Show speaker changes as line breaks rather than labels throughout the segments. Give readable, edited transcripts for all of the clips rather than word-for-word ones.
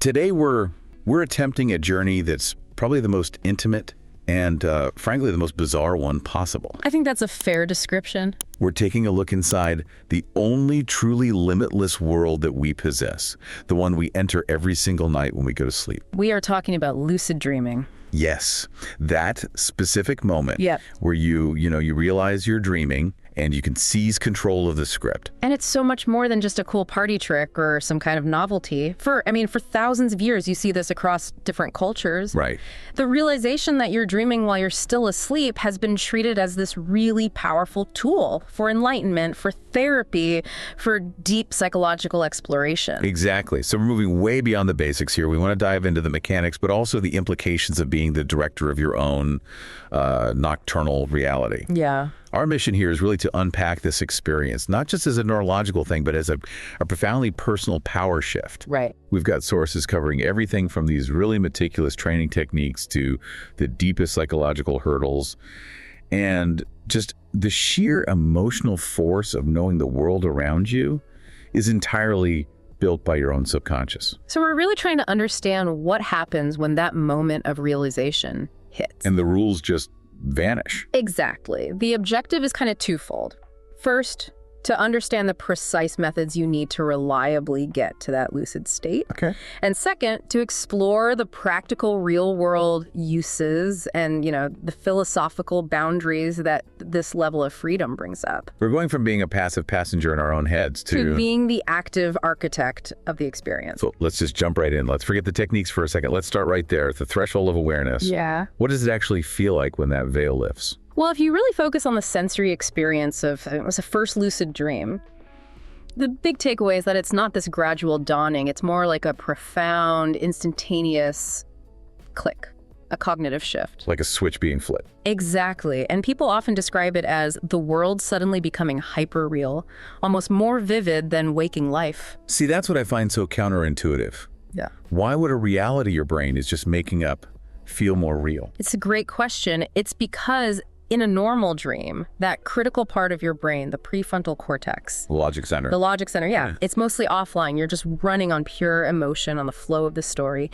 Today we're attempting a journey that's probably the most intimate and frankly the most bizarre one possible.
I think that's a fair description.
We're taking a look inside the only truly limitless world that we possess, the one we enter every single night when we go to sleep.
We are talking about lucid dreaming.
Yes, that specific moment
Yep.
where you realize you're dreaming and you can seize control of the script.
And it's so much more than just a cool party trick or some kind of novelty. For thousands of years, you see this across different cultures.
Right.
The realization that you're dreaming while you're still asleep has been treated as this really powerful tool for enlightenment, for therapy, for deep psychological exploration.
Exactly. So we're moving way beyond the basics here. We want to dive into the mechanics, but also the implications of being the director of your own nocturnal reality.
Yeah.
Our mission here is really to unpack this experience, not just as a neurological thing, but as a profoundly personal power shift.
Right.
We've got sources covering everything from these really meticulous training techniques to the deepest psychological hurdles, and just the sheer emotional force of knowing the world around you is entirely built by your own subconscious.
So we're really trying to understand what happens when that moment of realization hits.
And the rules just vanish.
Exactly. The objective is kind of twofold. First, to understand the precise methods you need to reliably get to that lucid state.
Okay.
And second, to explore the practical real-world uses and, the philosophical boundaries that this level of freedom brings up.
We're going from being a passive passenger in our own heads
to being the active architect of the experience.
So let's just jump right in. Let's forget the techniques for a second. Let's start right there at the threshold of awareness.
Yeah.
What does it actually feel like when that veil lifts?
Well, if you really focus on the sensory experience of it was a first lucid dream, the big takeaway is that it's not this gradual dawning. It's more like a profound, instantaneous click, a cognitive shift.
Like a switch being flipped.
Exactly. And people often describe it as the world suddenly becoming hyper-real, almost more vivid than waking life.
See, that's what I find so counterintuitive.
Yeah.
Why would a reality your brain is just making up feel more real?
It's a great question. It's because in a normal dream, that critical part of your brain, the prefrontal cortex.
The logic center.
The logic center, yeah. It's mostly offline. You're just running on pure emotion, on the flow of the story.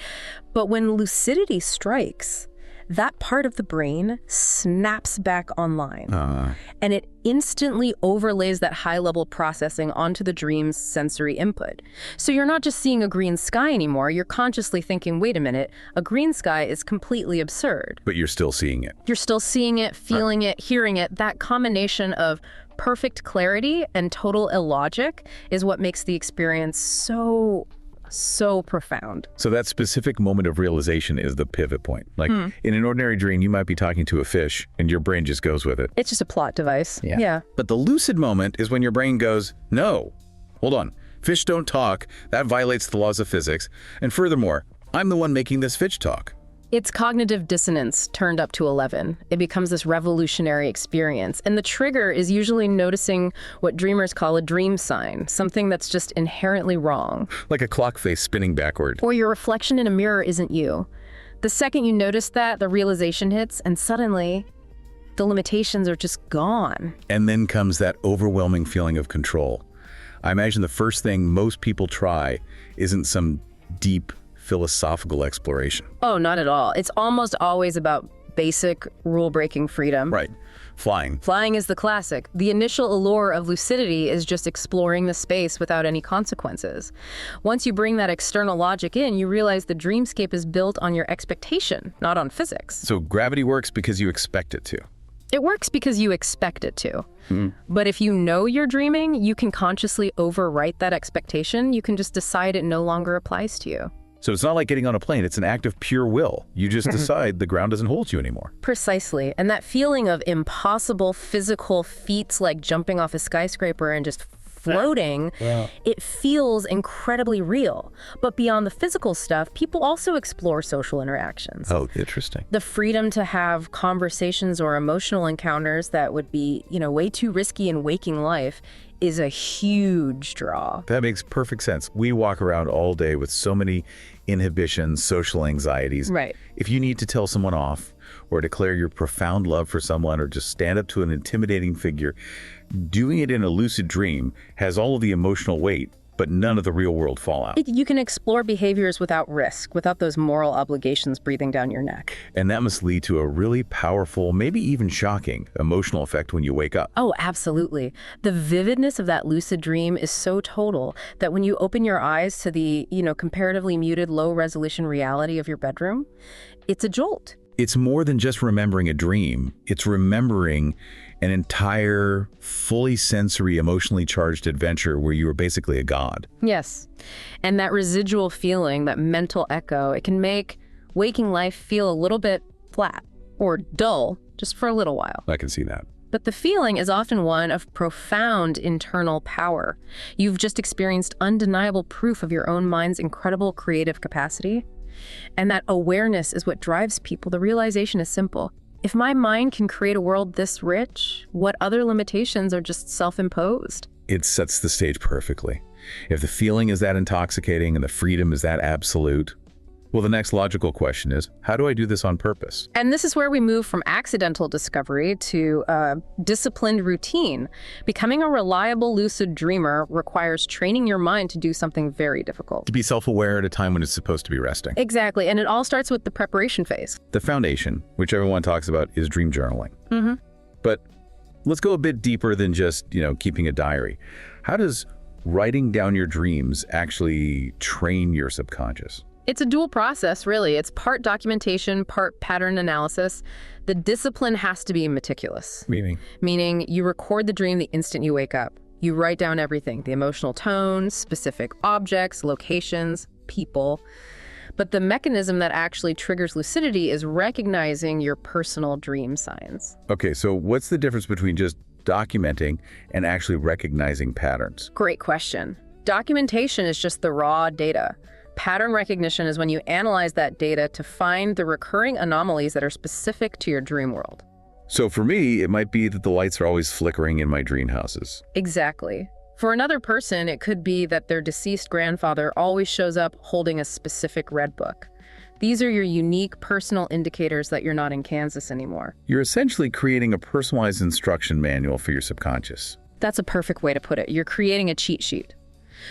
But when lucidity strikes, that part of the brain snaps back online. And it instantly overlays that high-level processing onto the dream's sensory input. So you're not just seeing a green sky anymore. You're consciously thinking, wait a minute, a green sky is completely absurd.
But you're still seeing it.
You're still seeing it, feeling it, hearing it. That combination of perfect clarity and total illogic is what makes the experience so profound.
So that specific moment of realization is the pivot point. Like in an ordinary dream, you might be talking to a fish and your brain just goes with it.
It's just a plot device. Yeah.
But the lucid moment is when your brain goes, no, hold on. Fish don't talk. That violates the laws of physics. And furthermore, I'm the one making this fish talk.
It's cognitive dissonance turned up to 11. It becomes this revolutionary experience. And the trigger is usually noticing what dreamers call a dream sign, something that's just inherently wrong.
Like a clock face spinning backward.
Or your reflection in a mirror isn't you. The second you notice that, the realization hits, and suddenly the limitations are just gone.
And then comes that overwhelming feeling of control. I imagine the first thing most people try isn't some deep philosophical exploration.
Oh, not at all. It's almost always about basic rule-breaking freedom.
Right. Flying.
Flying is the classic. The initial allure of lucidity is just exploring the space without any consequences. Once you bring that external logic in, you realize the dreamscape is built on your expectation, not on physics.
So gravity works because you expect it to.
It works because you expect it to. But if you know you're dreaming, you can consciously overwrite that expectation. You can just decide it no longer applies to you.
So it's not like getting on a plane. It's an act of pure will. You just decide the ground doesn't hold you anymore.
Precisely. And that feeling of impossible physical feats like jumping off a skyscraper and just floating, it feels incredibly real. But beyond the physical stuff, people also explore social interactions.
Oh, interesting.
The freedom to have conversations or emotional encounters that would be, way too risky in waking life is a huge draw.
That makes perfect sense. We walk around all day with so many inhibitions, social anxieties.
Right.
If you need to tell someone off or declare your profound love for someone or just stand up to an intimidating figure, doing it in a lucid dream has all of the emotional weight but none of the real-world fallout.
You can explore behaviors without risk, without those moral obligations breathing down your neck.
And that must lead to a really powerful, maybe even shocking, emotional effect when you wake up.
Oh, absolutely. The vividness of that lucid dream is so total that when you open your eyes to the, comparatively muted, low-resolution reality of your bedroom, it's a jolt.
It's more than just remembering a dream. It's remembering an entire, fully sensory, emotionally charged adventure where you were basically a god.
Yes. And that residual feeling, that mental echo, it can make waking life feel a little bit flat or dull just for a little while.
I can see that.
But the feeling is often one of profound internal power. You've just experienced undeniable proof of your own mind's incredible creative capacity. And that awareness is what drives people. The realization is simple. If my mind can create a world this rich, what other limitations are just self-imposed?
It sets the stage perfectly. If the feeling is that intoxicating and the freedom is that absolute, well, the next logical question is, how do I do this on purpose?
And this is where we move from accidental discovery to disciplined routine. Becoming a reliable lucid dreamer requires training your mind to do something very difficult.
To be self-aware at a time when it's supposed to be resting.
Exactly, and it all starts with the preparation phase.
The foundation, which everyone talks about, is dream journaling.
Mm-hmm.
But let's go a bit deeper than just, keeping a diary. How does writing down your dreams actually train your subconscious?
It's a dual process, really. It's part documentation, part pattern analysis. The discipline has to be meticulous. Meaning you record the dream the instant you wake up. You write down everything, the emotional tone, specific objects, locations, people. But the mechanism that actually triggers lucidity is recognizing your personal dream signs.
Okay, so what's the difference between just documenting and actually recognizing patterns?
Great question. Documentation is just the raw data. Pattern recognition is when you analyze that data to find the recurring anomalies that are specific to your dream world.
So for me, it might be that the lights are always flickering in my dream houses.
Exactly. For another person, it could be that their deceased grandfather always shows up holding a specific red book. These are your unique personal indicators that you're not in Kansas anymore.
You're essentially creating a personalized instruction manual for your subconscious.
That's a perfect way to put it. You're creating a cheat sheet.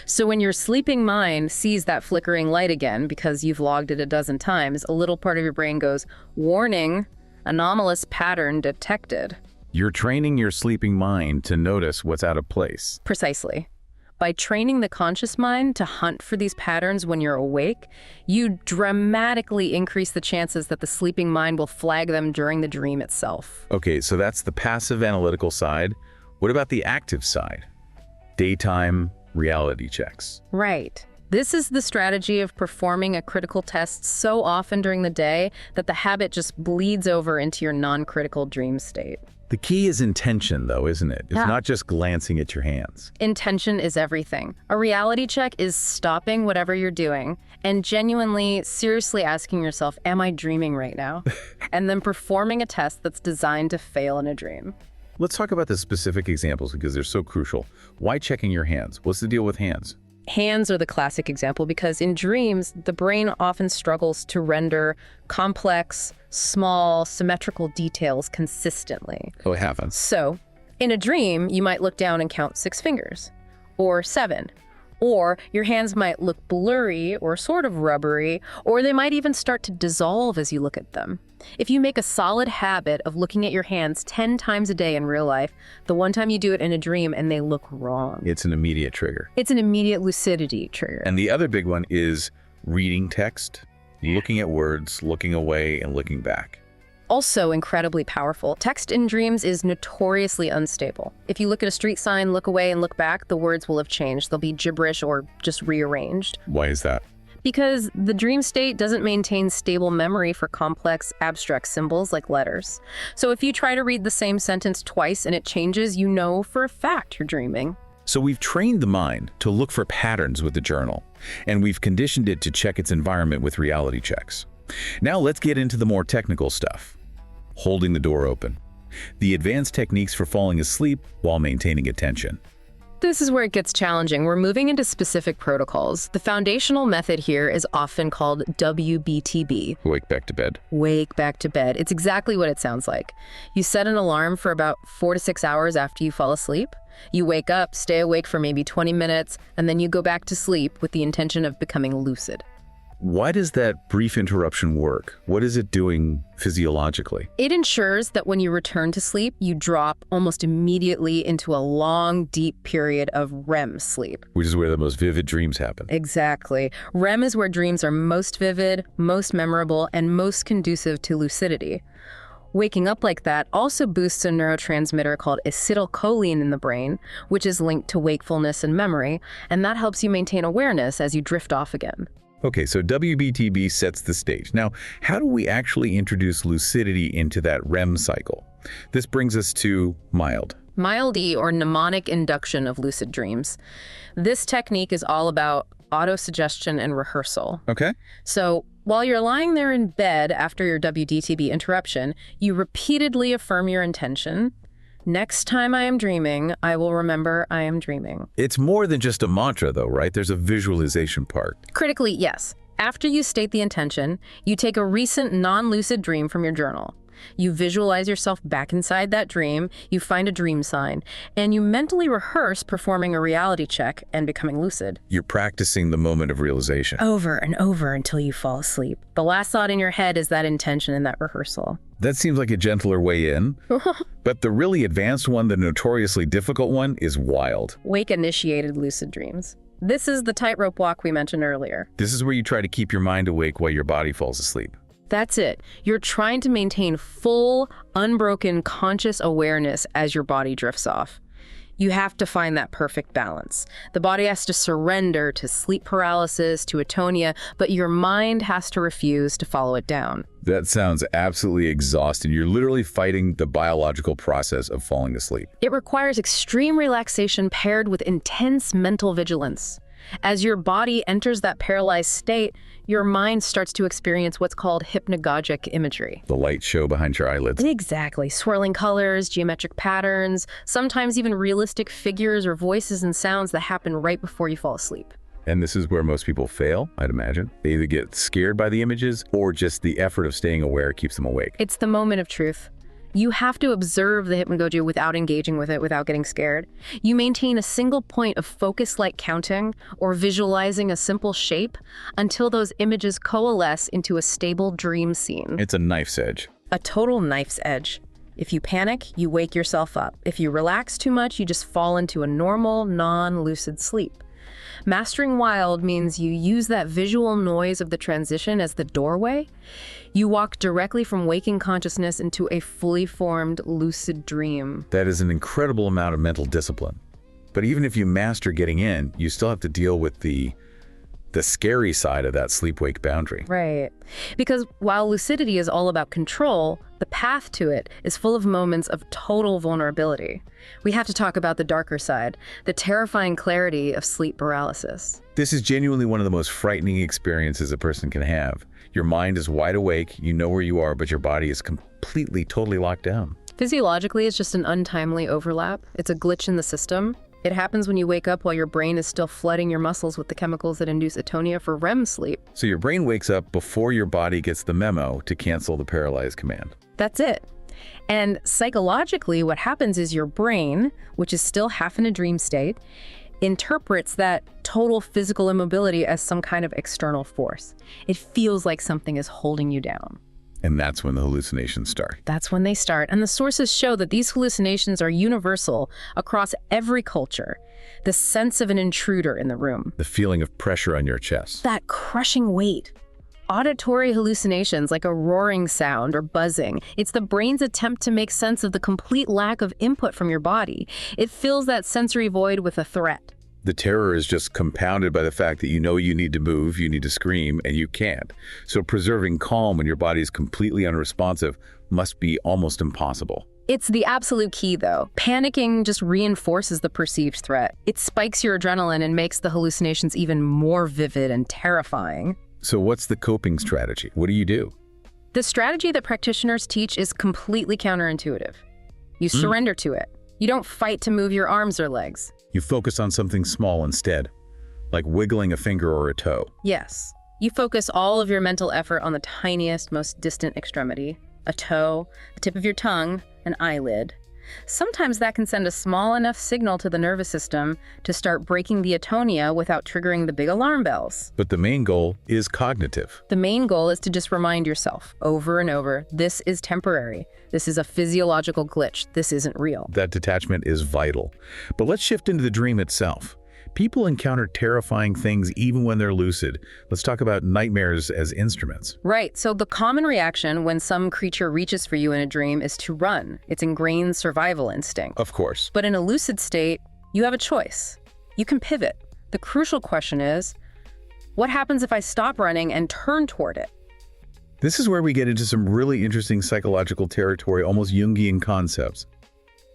So when your sleeping mind sees that flickering light again, because you've logged it a dozen times, a little part of your brain goes, "Warning, anomalous pattern detected."
You're training your sleeping mind to notice what's out of place.
Precisely. By training the conscious mind to hunt for these patterns when you're awake, you dramatically increase the chances that the sleeping mind will flag them during the dream itself.
Okay, so that's the passive analytical side. What about the active side? Daytime reality checks.
Right. This is the strategy of performing a critical test so often during the day that the habit just bleeds over into your non-critical dream state.
The key is intention, though, isn't it? It's not just glancing at your hands.
Intention is everything. A reality check is stopping whatever you're doing and genuinely, seriously asking yourself, am I dreaming right now? And then performing a test that's designed to fail in a dream.
Let's talk about the specific examples because they're so crucial. Why checking your hands? What's the deal with hands?
Hands are the classic example because in dreams, the brain often struggles to render complex, small, symmetrical details consistently.
Oh, it happens.
So, in a dream, you might look down and count 6 fingers, or 7. Or your hands might look blurry or sort of rubbery, or they might even start to dissolve as you look at them. If you make a solid habit of looking at your hands 10 times a day in real life, the one time you do it in a dream and they look wrong,
It's an immediate trigger.
it's an immediate lucidity trigger.
And the other big one is reading text, looking at words, looking away, and looking back.
Also incredibly powerful. Text in dreams is notoriously unstable. If you look at a street sign, look away, and look back, the words will have changed. They'll be gibberish or just rearranged.
Why is that?
Because the dream state doesn't maintain stable memory for complex, abstract symbols like letters. So if you try to read the same sentence twice and it changes, you know for a fact you're dreaming.
So we've trained the mind to look for patterns with the journal, and we've conditioned it to check its environment with reality checks. Now let's get into the more technical stuff. Holding the door open. The advanced techniques for falling asleep while maintaining attention.
This is where it gets challenging. We're moving into specific protocols. The foundational method here is often called WBTB.
Wake back to bed.
Wake back to bed. It's exactly what it sounds like. You set an alarm for about 4 to 6 hours after you fall asleep. You wake up, stay awake for maybe 20 minutes, and then you go back to sleep with the intention of becoming lucid.
Why does that brief interruption work? What is it doing physiologically?
It ensures that when you return to sleep, you drop almost immediately into a long, deep period of REM sleep.
Which is where the most vivid dreams happen.
Exactly. REM is where dreams are most vivid, most memorable, and most conducive to lucidity. Waking up like that also boosts a neurotransmitter called acetylcholine in the brain, which is linked to wakefulness and memory, and that helps you maintain awareness as you drift off again.
Okay, so WBTB sets the stage. Now, how do we actually introduce lucidity into that REM cycle? This brings us to mild.
Mild E, or mnemonic induction of lucid dreams. This technique is all about autosuggestion and rehearsal.
Okay.
So while you're lying there in bed after your WBTB interruption, you repeatedly affirm your intention. Next time I am dreaming, I will remember I am dreaming.
It's more than just a mantra, though, right? There's a visualization part.
Critically, yes. After you state the intention, you take a recent non-lucid dream from your journal. You visualize yourself back inside that dream, you find a dream sign, and you mentally rehearse performing a reality check and becoming lucid.
You're practicing the moment of realization.
Over and over until you fall asleep. The last thought in your head is that intention in that rehearsal.
That seems like a gentler way in. But the really advanced one, the notoriously difficult one, is wild.
Wake-initiated lucid dreams. This is the tightrope walk we mentioned earlier.
This is where you try to keep your mind awake while your body falls asleep.
That's it. You're trying to maintain full, unbroken conscious awareness as your body drifts off. You have to find that perfect balance. The body has to surrender to sleep paralysis, to atonia, but your mind has to refuse to follow it down.
That sounds absolutely exhausting. You're literally fighting the biological process of falling asleep.
It requires extreme relaxation paired with intense mental vigilance. As your body enters that paralyzed state, your mind starts to experience what's called hypnagogic imagery.
The light show behind your eyelids.
Exactly. Swirling colors, geometric patterns, sometimes even realistic figures or voices and sounds that happen right before you fall asleep.
And this is where most people fail, I'd imagine. They either get scared by the images or just the effort of staying aware keeps them awake.
It's the moment of truth. You have to observe the hypnagogia without engaging with it, without getting scared. You maintain a single point of focus like counting or visualizing a simple shape until those images coalesce into a stable dream scene.
It's a knife's edge.
A total knife's edge. If you panic, you wake yourself up. If you relax too much, you just fall into a normal, non-lucid sleep. Mastering wild means you use that visual noise of the transition as the doorway. You walk directly from waking consciousness into a fully formed lucid dream.
That is an incredible amount of mental discipline. But even if you master getting in, you still have to deal with the scary side of that sleep-wake boundary.
Right. Because while lucidity is all about control, the path to it is full of moments of total vulnerability. We have to talk about the darker side, the terrifying clarity of sleep paralysis.
This is genuinely one of the most frightening experiences a person can have. Your mind is wide awake, you know where you are, but your body is completely, totally locked down.
Physiologically, it's just an untimely overlap. It's a glitch in the system. It happens when you wake up while your brain is still flooding your muscles with the chemicals that induce atonia for REM sleep.
So your brain wakes up before your body gets the memo to cancel the paralyze command.
That's it. And psychologically, what happens is your brain, which is still half in a dream state, interprets that total physical immobility as some kind of external force. It feels like something is holding you down.
And that's when the hallucinations start.
That's when they start. And the sources show that these hallucinations are universal across every culture. The sense of an intruder in the room.
The feeling of pressure on your chest.
That crushing weight. Auditory hallucinations like a roaring sound or buzzing. It's the brain's attempt to make sense of the complete lack of input from your body. It fills that sensory void with a threat.
The terror is just compounded by the fact that you know you need to move, you need to scream, and you can't. So preserving calm when your body is completely unresponsive must be almost impossible.
It's the absolute key, though. Panicking just reinforces the perceived threat. It spikes your adrenaline and makes the hallucinations even more vivid and terrifying.
So what's the coping strategy? What do you do?
The strategy that practitioners teach is completely counterintuitive. You surrender to it. You don't fight to move your arms or legs.
You focus on something small instead, like wiggling a finger or a toe.
Yes. You focus all of your mental effort on the tiniest, most distant extremity, a toe, the tip of your tongue, an eyelid. Sometimes that can send a small enough signal to the nervous system to start breaking the atonia without triggering the big alarm bells.
But the main goal is cognitive.
The main goal is to just remind yourself over and over, this is temporary. This is a physiological glitch. This isn't real.
That detachment is vital. But let's shift into the dream itself. People encounter terrifying things even when they're lucid. Let's talk about nightmares as instruments.
Right, so the common reaction when some creature reaches for you in a dream is to run. It's ingrained survival instinct.
Of course.
But in a lucid state, you have a choice. You can pivot. The crucial question is, what happens if I stop running and turn toward it?
This is where we get into some really interesting psychological territory, almost Jungian concepts.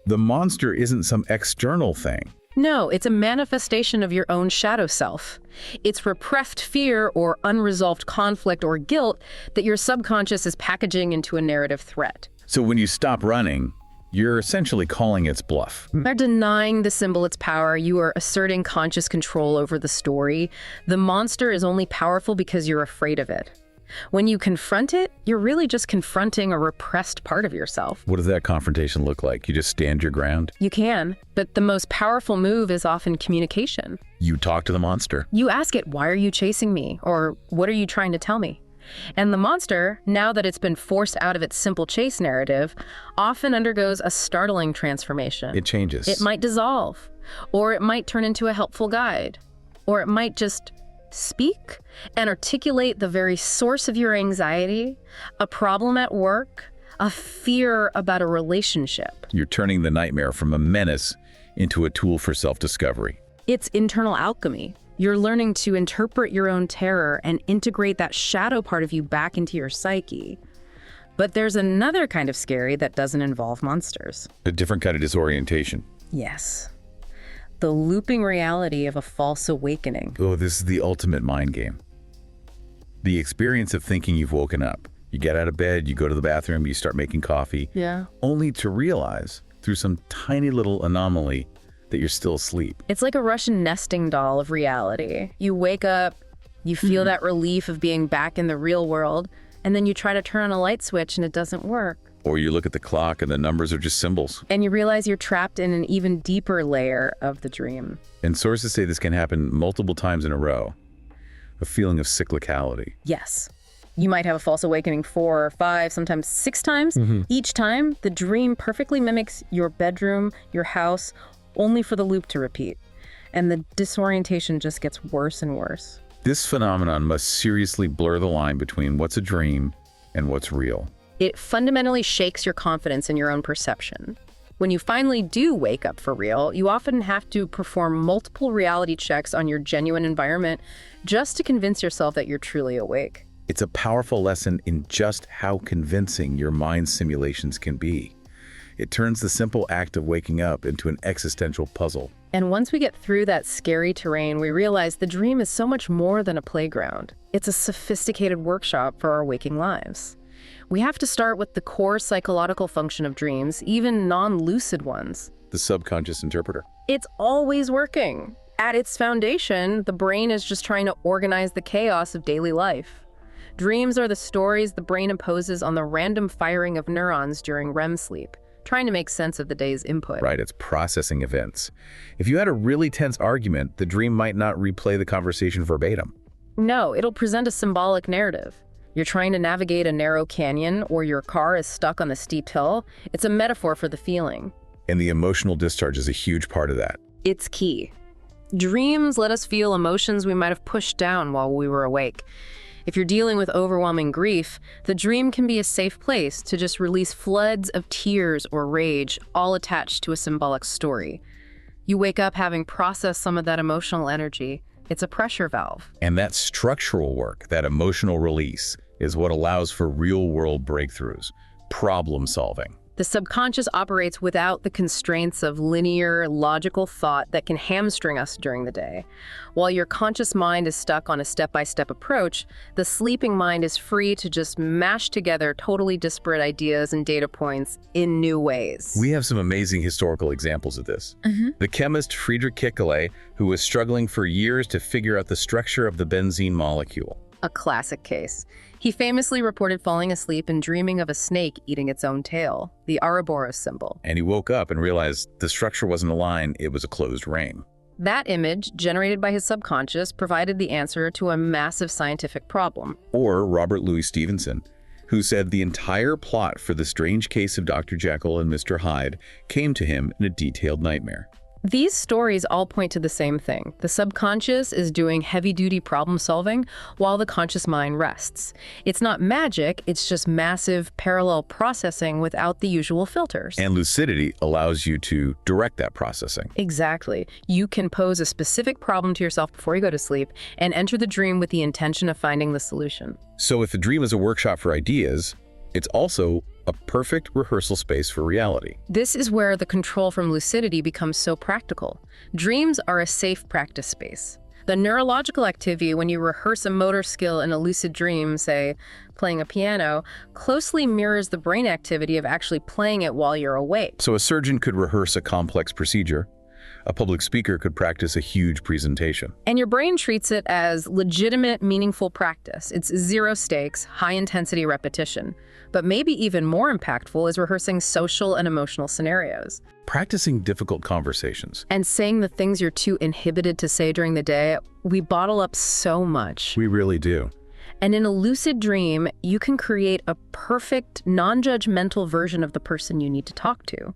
The monster isn't some external thing.
No, it's a manifestation of your own shadow self. It's repressed fear or unresolved conflict or guilt that your subconscious is packaging into a narrative threat.
So when you stop running, you're essentially calling its bluff.
By denying the symbol its power, you are asserting conscious control over the story. The monster is only powerful because you're afraid of it. When you confront it, you're really just confronting a repressed part of yourself.
What does that confrontation look like? You just stand your ground?
You can, but the most powerful move is often communication.
You talk to the monster.
You ask it, why are you chasing me? Or what are you trying to tell me? And the monster, now that it's been forced out of its simple chase narrative, often undergoes a startling transformation.
It changes.
It might dissolve, or it might turn into a helpful guide, or it might just speak and articulate the very source of your anxiety, a problem at work, a fear about a relationship.
You're turning the nightmare from a menace into a tool for self-discovery.
It's internal alchemy. You're learning to interpret your own terror and integrate that shadow part of you back into your psyche. But there's another kind of scary that doesn't involve monsters.
A different kind of disorientation.
Yes. The looping reality of a false awakening.
Oh, this is the ultimate mind game. The experience of thinking you've woken up. You get out of bed, you go to the bathroom, you start making coffee.
Yeah.
Only to realize, through some tiny little anomaly, that you're still asleep.
It's like a Russian nesting doll of reality. You wake up, you feel that relief of being back in the real world, and then you try to turn on a light switch and it doesn't work.
Or you look at the clock and the numbers are just symbols.
And you realize you're trapped in an even deeper layer of the dream.
And sources say this can happen multiple times in a row. A feeling of cyclicality.
Yes. You might have a false awakening 4 or 5, sometimes 6 times. Each time, the dream perfectly mimics your bedroom, your house, only for the loop to repeat. And the disorientation just gets worse and worse.
This phenomenon must seriously blur the line between what's a dream and what's real.
It fundamentally shakes your confidence in your own perception. When you finally do wake up for real, you often have to perform multiple reality checks on your genuine environment just to convince yourself that you're truly awake.
It's a powerful lesson in just how convincing your mind simulations can be. It turns the simple act of waking up into an existential puzzle.
And once we get through that scary terrain, we realize the dream is so much more than a playground. It's a sophisticated workshop for our waking lives. We have to start with the core psychological function of dreams, even non-lucid ones.
The subconscious interpreter.
It's always working. At its foundation, the brain is just trying to organize the chaos of daily life. Dreams are the stories the brain imposes on the random firing of neurons during REM sleep, trying to make sense of the day's input.
Right, it's processing events. If you had a really tense argument, the dream might not replay the conversation verbatim.
No, it'll present a symbolic narrative. You're trying to navigate a narrow canyon, or your car is stuck on the steep hill. It's a metaphor for the feeling.
And the emotional discharge is a huge part of that.
It's key. Dreams let us feel emotions we might have pushed down while we were awake. If you're dealing with overwhelming grief, the dream can be a safe place to just release floods of tears or rage, all attached to a symbolic story. You wake up having processed some of that emotional energy. It's a pressure valve.
And that structural work, that emotional release, is what allows for real-world breakthroughs, problem solving.
The subconscious operates without the constraints of linear, logical thought that can hamstring us during the day. While your conscious mind is stuck on a step-by-step approach, the sleeping mind is free to just mash together totally disparate ideas and data points in new ways.
We have some amazing historical examples of this. The chemist Friedrich Kekule, who was struggling for years to figure out the structure of the benzene molecule.
A classic case. He famously reported falling asleep and dreaming of a snake eating its own tail, the Ouroboros symbol.
And he woke up and realized the structure wasn't a line, it was a closed ring.
That image, generated by his subconscious, provided the answer to a massive scientific problem.
Or Robert Louis Stevenson, who said the entire plot for the strange case of Dr. Jekyll and Mr. Hyde came to him in a detailed nightmare.
These stories all point to the same thing. The subconscious is doing heavy-duty problem-solving while the conscious mind rests. It's not magic, it's just massive parallel processing without the usual filters.
And lucidity allows you to direct that processing.
Exactly. You can pose a specific problem to yourself before you go to sleep and enter the dream with the intention of finding the solution.
So if the dream is a workshop for ideas, it's also a perfect rehearsal space for reality.
This is where the control from lucidity becomes so practical. Dreams are a safe practice space. The neurological activity when you rehearse a motor skill in a lucid dream, say, playing a piano, closely mirrors the brain activity of actually playing it while you're awake.
So a surgeon could rehearse a complex procedure. A public speaker could practice a huge presentation.
And your brain treats it as legitimate, meaningful practice. It's zero stakes, high-intensity repetition. But maybe even more impactful is rehearsing social and emotional scenarios.
Practicing difficult conversations.
And saying the things you're too inhibited to say during the day. We bottle up so much.
We really do.
And in a lucid dream, you can create a perfect, non-judgmental version of the person you need to talk to.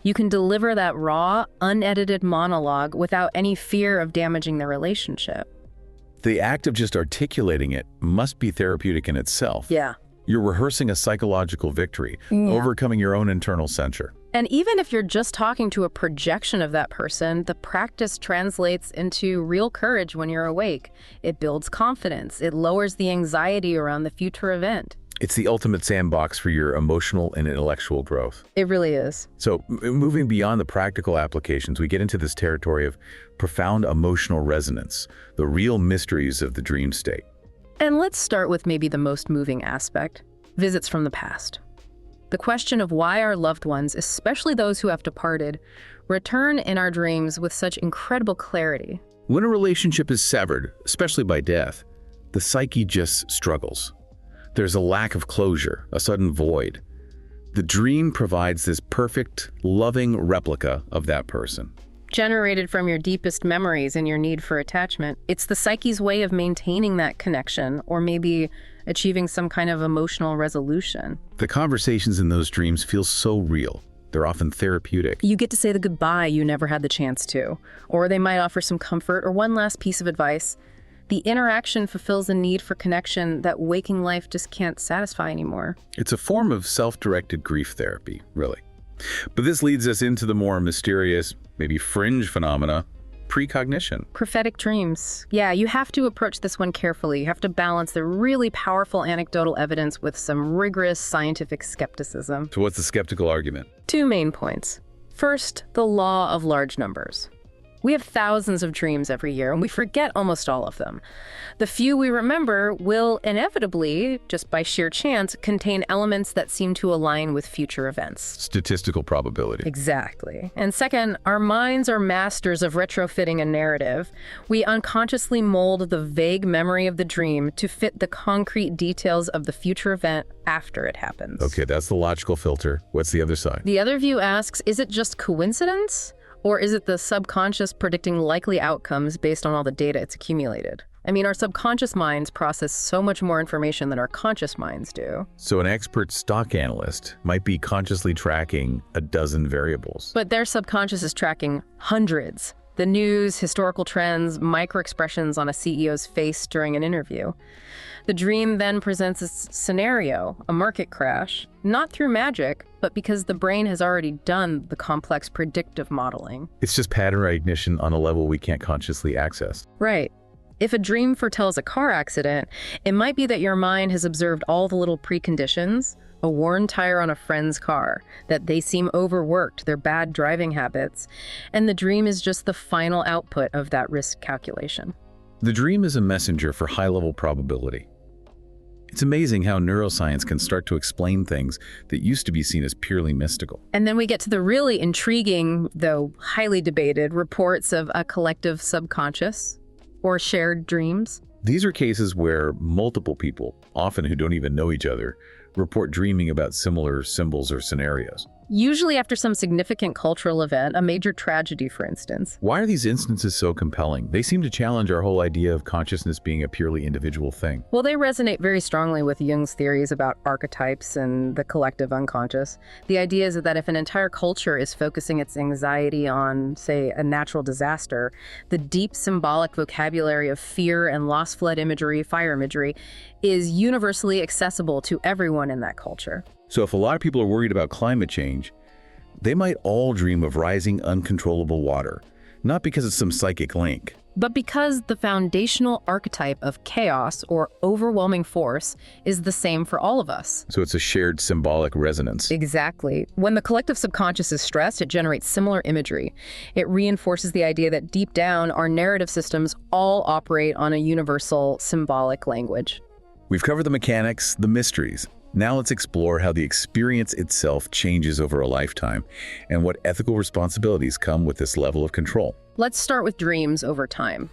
You can deliver that raw, unedited monologue without any fear of damaging the relationship.
The act of just articulating it must be therapeutic in itself.
Yeah.
You're rehearsing a psychological victory, overcoming your own internal censor.
And even if you're just talking to a projection of that person, the practice translates into real courage when you're awake. It builds confidence. It lowers the anxiety around the future event.
It's the ultimate sandbox for your emotional and intellectual growth.
It really is.
So moving beyond the practical applications, we get into this territory of profound emotional resonance, the real mysteries of the dream state.
And let's start with maybe the most moving aspect, visits from the past. The question of why our loved ones, especially those who have departed, return in our dreams with such incredible clarity.
When a relationship is severed, especially by death, the psyche just struggles. There's a lack of closure, a sudden void. The dream provides this perfect, loving replica of that person.
Generated from your deepest memories and your need for attachment, it's the psyche's way of maintaining that connection, or maybe achieving some kind of emotional resolution.
The conversations in those dreams feel so real. They're often therapeutic.
You get to say the goodbye you never had the chance to, or they might offer some comfort or one last piece of advice. The interaction fulfills a need for connection that waking life just can't satisfy anymore.
It's a form of self-directed grief therapy, really. But this leads us into the more mysterious, maybe fringe phenomena, precognition.
Prophetic dreams. Yeah, you have to approach this one carefully. You have to balance the really powerful anecdotal evidence with some rigorous scientific skepticism.
So what's the skeptical argument?
2 main points. First, the law of large numbers. We have thousands of dreams every year, and we forget almost all of them. The few we remember will inevitably, just by sheer chance, contain elements that seem to align with future events.
Statistical probability.
Exactly. And second, our minds are masters of retrofitting a narrative. We unconsciously mold the vague memory of the dream to fit the concrete details of the future event after it happens.
Okay, that's the logical filter. What's the other side?
The other view asks, is it just coincidence? Or is it the subconscious predicting likely outcomes based on all the data it's accumulated? I mean, our subconscious minds process so much more information than our conscious minds do.
So an expert stock analyst might be consciously tracking a dozen variables.
But their subconscious is tracking hundreds. The news, historical trends, micro-expressions on a CEO's face during an interview. The dream then presents a scenario, a market crash, not through magic, but because the brain has already done the complex predictive modeling.
It's just pattern recognition on a level we can't consciously access.
Right. If a dream foretells a car accident, it might be that your mind has observed all the little preconditions, a worn tire on a friend's car, that they seem overworked, their bad driving habits, and the dream is just the final output of that risk calculation.
The dream is a messenger for high-level probability. It's amazing how neuroscience can start to explain things that used to be seen as purely mystical.
And then we get to the really intriguing, though highly debated, reports of a collective subconscious or shared dreams.
These are cases where multiple people, often who don't even know each other, report dreaming about similar symbols or scenarios.
Usually after some significant cultural event, a major tragedy, for instance.
Why are these instances so compelling? They seem to challenge our whole idea of consciousness being a purely individual thing.
Well, they resonate very strongly with Jung's theories about archetypes and the collective unconscious. The idea is that if an entire culture is focusing its anxiety on, say, a natural disaster, the deep symbolic vocabulary of fear and loss flood imagery, fire imagery, is universally accessible to everyone in that culture.
So if a lot of people are worried about climate change, they might all dream of rising uncontrollable water, not because it's some psychic link,
but because the foundational archetype of chaos or overwhelming force is the same for all of us.
So it's a shared symbolic resonance.
Exactly. When the collective subconscious is stressed, it generates similar imagery. It reinforces the idea that deep down, our narrative systems all operate on a universal symbolic language.
We've covered the mechanics, the mysteries. Now let's explore how the experience itself changes over a lifetime and what ethical responsibilities come with this level of control.
Let's start with dreams over time.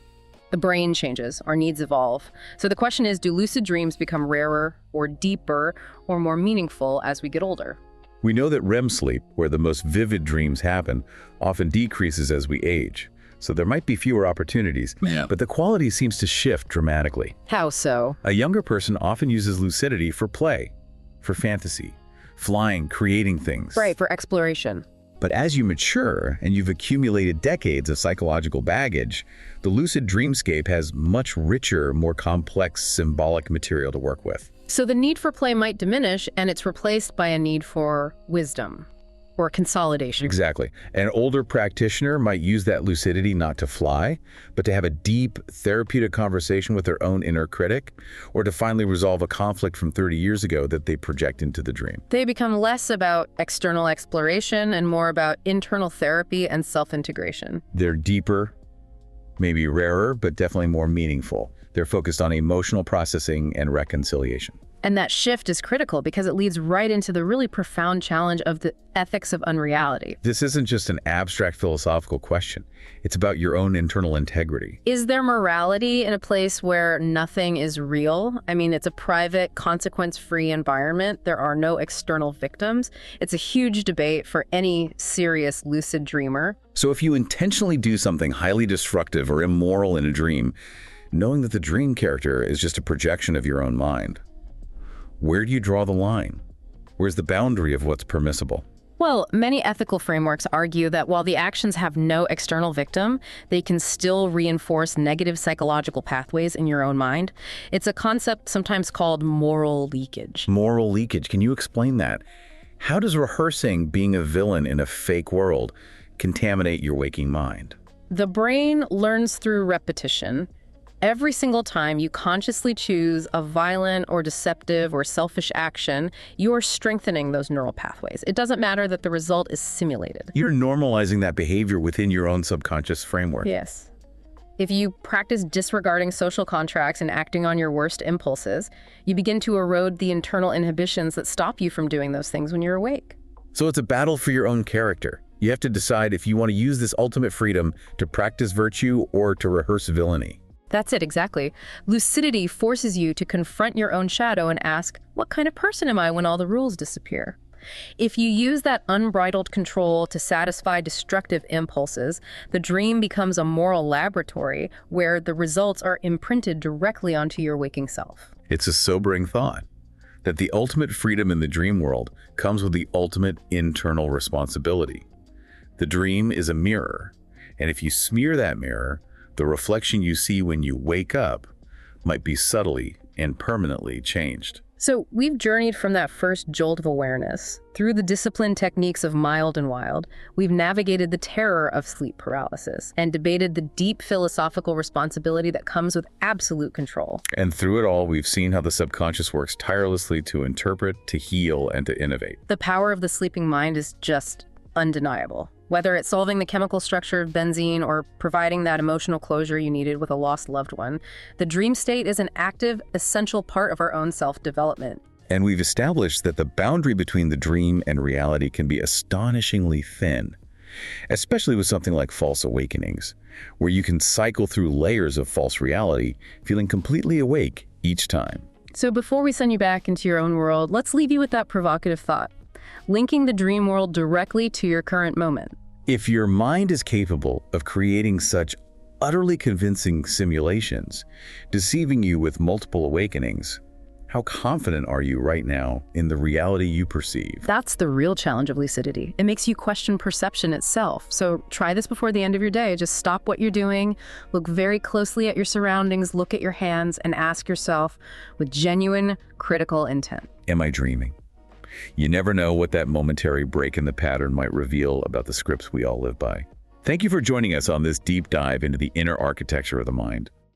The brain changes, our needs evolve. So the question is, do lucid dreams become rarer or deeper or more meaningful as we get older?
We know that REM sleep, where the most vivid dreams happen, often decreases as we age. So there might be fewer opportunities, but the quality seems to shift dramatically.
How so?
A younger person often uses lucidity for play, for fantasy, flying, creating things.
Right, for exploration.
But as you mature and you've accumulated decades of psychological baggage, the lucid dreamscape has much richer, more complex symbolic material to work with.
So the need for play might diminish, and it's replaced by a need for wisdom or consolidation.
Exactly. An older practitioner might use that lucidity not to fly, but to have a deep therapeutic conversation with their own inner critic, or to finally resolve a conflict from 30 years ago that they project into the dream.
They become less about external exploration and more about internal therapy and self-integration.
They're deeper, maybe rarer, but definitely more meaningful. They're focused on emotional processing and reconciliation.
And that shift is critical because it leads right into the really profound challenge of the ethics of unreality.
This isn't just an abstract philosophical question. It's about your own internal integrity.
Is there morality in a place where nothing is real? I mean, it's a private, consequence-free environment. There are no external victims. It's a huge debate for any serious lucid dreamer.
So if you intentionally do something highly destructive or immoral in a dream, knowing that the dream character is just a projection of your own mind, where do you draw the line? Where's the boundary of what's permissible?
Well, many ethical frameworks argue that while the actions have no external victim, they can still reinforce negative psychological pathways in your own mind. It's a concept sometimes called moral leakage.
Moral leakage, can you explain that? How does rehearsing being a villain in a fake world contaminate your waking mind?
The brain learns through repetition. Every single time you consciously choose a violent or deceptive or selfish action, you are strengthening those neural pathways. It doesn't matter that the result is simulated.
You're normalizing that behavior within your own subconscious framework.
Yes. If you practice disregarding social contracts and acting on your worst impulses, you begin to erode the internal inhibitions that stop you from doing those things when you're awake.
So it's a battle for your own character. You have to decide if you want to use this ultimate freedom to practice virtue or to rehearse villainy.
That's it, exactly. Lucidity forces you to confront your own shadow and ask, what kind of person am I when all the rules disappear? If you use that unbridled control to satisfy destructive impulses, the dream becomes a moral laboratory where the results are imprinted directly onto your waking self.
It's a sobering thought that the ultimate freedom in the dream world comes with the ultimate internal responsibility. The dream is a mirror, and if you smear that mirror, the reflection you see when you wake up might be subtly and permanently changed.
So we've journeyed from that first jolt of awareness. Through the disciplined techniques of mild and wild, we've navigated the terror of sleep paralysis and debated the deep philosophical responsibility that comes with absolute control.
And through it all, we've seen how the subconscious works tirelessly to interpret, to heal, and to innovate.
The power of the sleeping mind is just undeniable. Whether it's solving the chemical structure of benzene or providing that emotional closure you needed with a lost loved one, the dream state is an active, essential part of our own self-development.
And we've established that the boundary between the dream and reality can be astonishingly thin, especially with something like false awakenings, where you can cycle through layers of false reality, feeling completely awake each time.
So before we send you back into your own world, let's leave you with that provocative thought, linking the dream world directly to your current moment.
If your mind is capable of creating such utterly convincing simulations, deceiving you with multiple awakenings, how confident are you right now in the reality you perceive?
That's the real challenge of lucidity. It makes you question perception itself. So try this before the end of your day. Just stop what you're doing, look very closely at your surroundings, look at your hands, and ask yourself with genuine, critical intent.
Am I dreaming? You never know what that momentary break in the pattern might reveal about the scripts we all live by. Thank you for joining us on this deep dive into the inner architecture of the mind.